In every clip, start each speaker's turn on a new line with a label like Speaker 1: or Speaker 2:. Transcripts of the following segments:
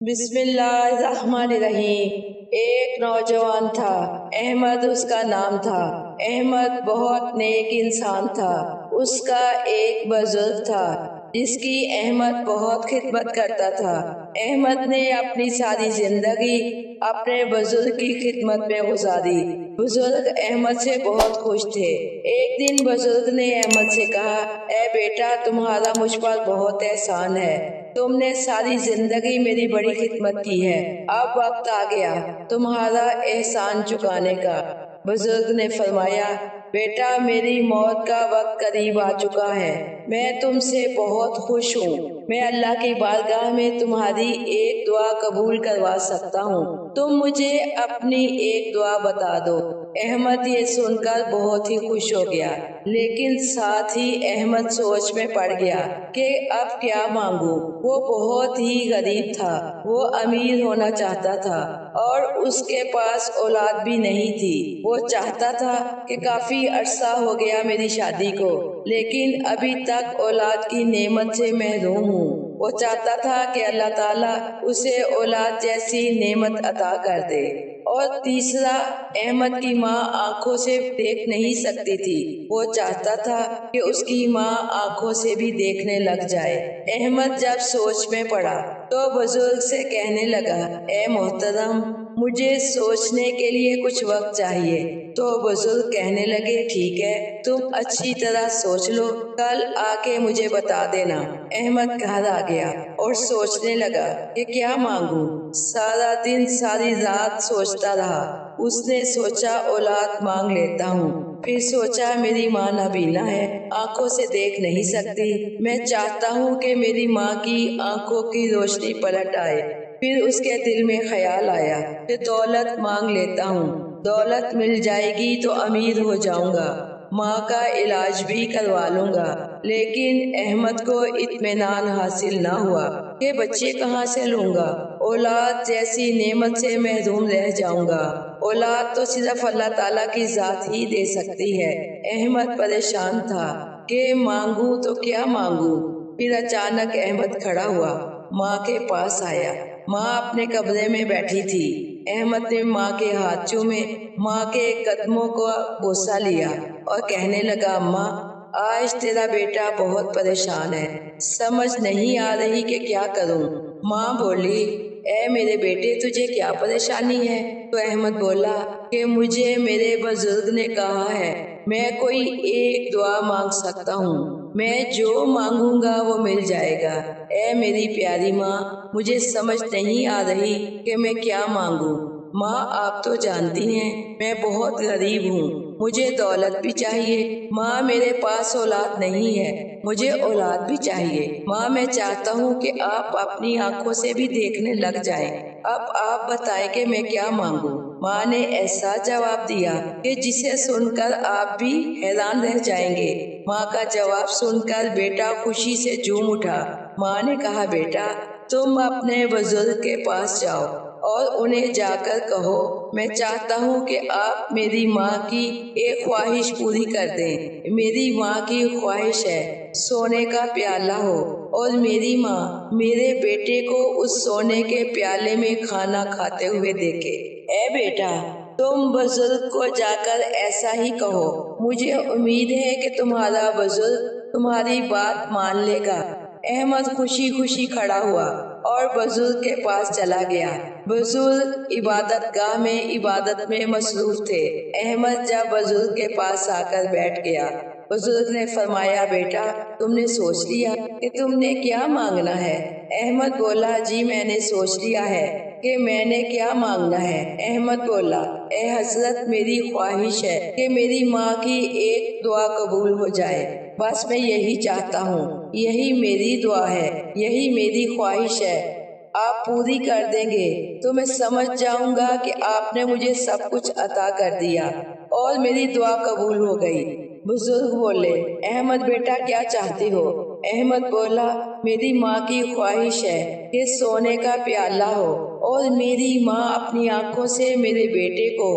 Speaker 1: बिस्मिल्लाहिर्रहमानिर्रहीम। एक नौजवान था, अहमद उसका नाम था। अहमद बहुत नेक इंसान था। उसका एक बुजुर्ग था जिसकी अहमद बहुत खिदमत करता था। अहमद ने अपनी सारी जिंदगी अपने बुजुर्ग की खिदमत में गुजारी। बुजुर्ग अहमद से बहुत खुश थे। एक दिन बुजुर्ग ने अहमद से कहा, ए बेटा, तुम्हारा मुझ पर बहुत एहसान है। तुमने सारी जिंदगी मेरी बड़ी खिदमत की है। अब वक्त आ गया तुम्हारा एहसान चुकाने का। बुजुर्ग ने फरमाया, बेटा, मेरी मौत का वक्त करीब आ चुका है। मैं तुमसे बहुत खुश हूँ। मैं अल्लाह की बारगाह में तुम्हारी एक दुआ कबूल करवा सकता हूँ। तुम मुझे अपनी एक दुआ बता दो। अहमद ये सुनकर बहुत ही खुश हो गया, लेकिन साथ ही अहमद सोच में पड़ गया कि अब क्या मांगू। वो बहुत ही गरीब था। वो अमीर होना चाहता था और उसके पास औलाद भी नहीं थी। वो चाहता था कि काफी अरसा हो गया मेरी शादी को, लेकिन अभी तक औलाद की नेमत से महरूम हूँ। वो चाहता था कि अल्लाह ताला उसे औलाद जैसी नेमत अता कर दे। और तीसरा, अहमद की माँ आंखों से देख नहीं सकती थी। वो चाहता था कि उसकी माँ आंखों से भी देखने लग जाए। अहमद जब सोच में पड़ा तो बुजुर्ग से कहने लगा, ए मोहतरम, मुझे सोचने के लिए कुछ वक्त चाहिए। तो बुजुर्ग कहने लगे, ठीक है, तुम अच्छी तरह सोच लो, कल आके मुझे बता देना। अहमद घर आ गया और सोचने लगा कि क्या मांगू। सारा दिन सारी रात सोचता रहा। उसने सोचा औलाद मांग लेता हूँ। फिर सोचा मेरी माँ नाबीना है, आंखों से देख नहीं सकती। मैं चाहता हूँ कि मेरी माँ की आंखों की रोशनी पलट आए। फिर उसके दिल में ख्याल आया कि दौलत मांग लेता हूँ। दौलत मिल जाएगी तो अमीर हो जाऊंगा, माँ का इलाज भी करवा लूंगा। लेकिन अहमद को इत्मीनान हासिल न हुआ कि बच्चे कहाँ से लूंगा। औलाद जैसी नेमत से महरूम रह जाऊंगा। औलाद तो सिर्फ अल्लाह ताला की जात ही दे सकती है। अहमद परेशान था कि मांगू तो क्या मांगू। फिर अचानक अहमद खड़ा हुआ, माँ के पास आया। माँ अपने कमरे में बैठी थी। अहमद ने माँ के हाथ चूमे, माँ के कदमों को बोसा लिया और कहने लगा, अम्मा, आज तेरा बेटा बहुत परेशान है, समझ नहीं आ रही कि क्या करूं। माँ बोली, ए मेरे बेटे, तुझे क्या परेशानी है। तो अहमद बोला कि मुझे मेरे बुजुर्ग ने कहा है मैं कोई एक दुआ मांग सकता हूँ, मैं जो मांगूंगा वो मिल जाएगा। ए मेरी प्यारी माँ, मुझे समझ नहीं आ रही कि मैं क्या मांगू। माँ, आप तो जानती हैं मैं बहुत गरीब हूँ, मुझे दौलत भी चाहिए। माँ, मेरे पास औलाद नहीं है, मुझे औलाद भी चाहिए। माँ, मैं चाहता हूँ कि आप अपनी आंखों से भी देखने लग जाएं। अब आप बताएं कि मैं क्या मांगू। माँ ने ऐसा जवाब दिया कि जिसे सुनकर आप भी हैरान रह जाएंगे। माँ का जवाब सुनकर बेटा खुशी से झूम उठा। माँ ने कहा, बेटा, तुम अपने बुजुर्ग के पास जाओ और उन्हें जाकर कहो, मैं चाहता हूँ कि आप मेरी माँ की एक ख्वाहिश पूरी कर दें। मेरी माँ की ख्वाहिश है सोने का प्याला हो और मेरी माँ मेरे बेटे को उस सोने के प्याले में खाना खाते हुए देखे। ए बेटा, तुम बुजुर्ग को जाकर ऐसा ही कहो। मुझे उम्मीद है कि तुम्हारा बुजुर्ग तुम्हारी बात मान लेगा। अहमद खुशी खुशी खड़ा हुआ और बुजुर्ग के पास चला गया। बुजुर्ग इबादत गाह में इबादत में मसरूफ थे। अहमद जब बुजुर्ग के पास आकर बैठ गया, बुजुर्ग ने फरमाया, बेटा, तुमने सोच लिया कि तुमने क्या मांगना है। अहमद बोला, जी मैंने सोच लिया है कि मैंने क्या मांगना है। अहमद बोला, ए हजरत, मेरी ख्वाहिश है कि मेरी माँ की एक दुआ कबूल हो जाए। बस मैं यही चाहता हूँ, यही मेरी दुआ है, यही मेरी ख्वाहिश है। आप पूरी कर देंगे तो मैं समझ जाऊंगा कि आपने मुझे सब कुछ अता कर दिया और मेरी दुआ कबूल हो गई। बुजुर्ग बोले, अहमद बेटा, क्या चाहते हो। अहमद बोला, मेरी माँ की ख्वाहिश है कि सोने का प्याला हो और मेरी माँ अपनी आंखों से मेरे बेटे को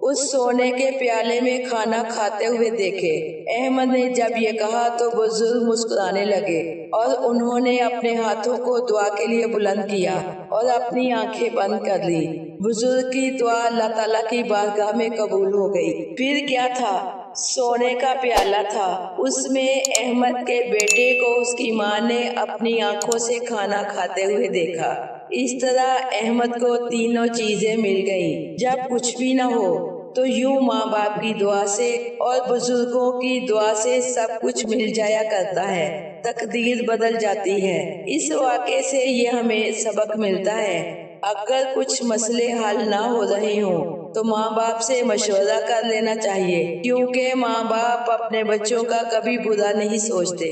Speaker 1: उस सोने के प्याले में खाना खाते हुए देखे। अहमद ने जब ये कहा तो बुजुर्ग मुस्कुराने लगे और उन्होंने अपने हाथों को दुआ के लिए बुलंद किया और अपनी आंखें बंद कर ली। बुजुर्ग की दुआ अल्लाह ताला की बारगाह में कबूल हो गई। फिर क्या था? सोने का प्याला था। उसमें अहमद के बेटे को उसकी माँ ने अपनी आंखों से खाना खाते हुए देखा। इस तरह अहमद को तीनों चीजें मिल गईं। जब कुछ भी न हो तो यूं माँ बाप की दुआ से और बुजुर्गों की दुआ से सब कुछ मिल जाया करता है, तकदीर बदल जाती है। इस वाक़े से ये हमें सबक मिलता है, अगर कुछ मसले हल ना हो रहे हों तो माँ बाप से मशवरा कर लेना चाहिए, क्योंकि माँ बाप अपने बच्चों का कभी बुरा नहीं सोचते।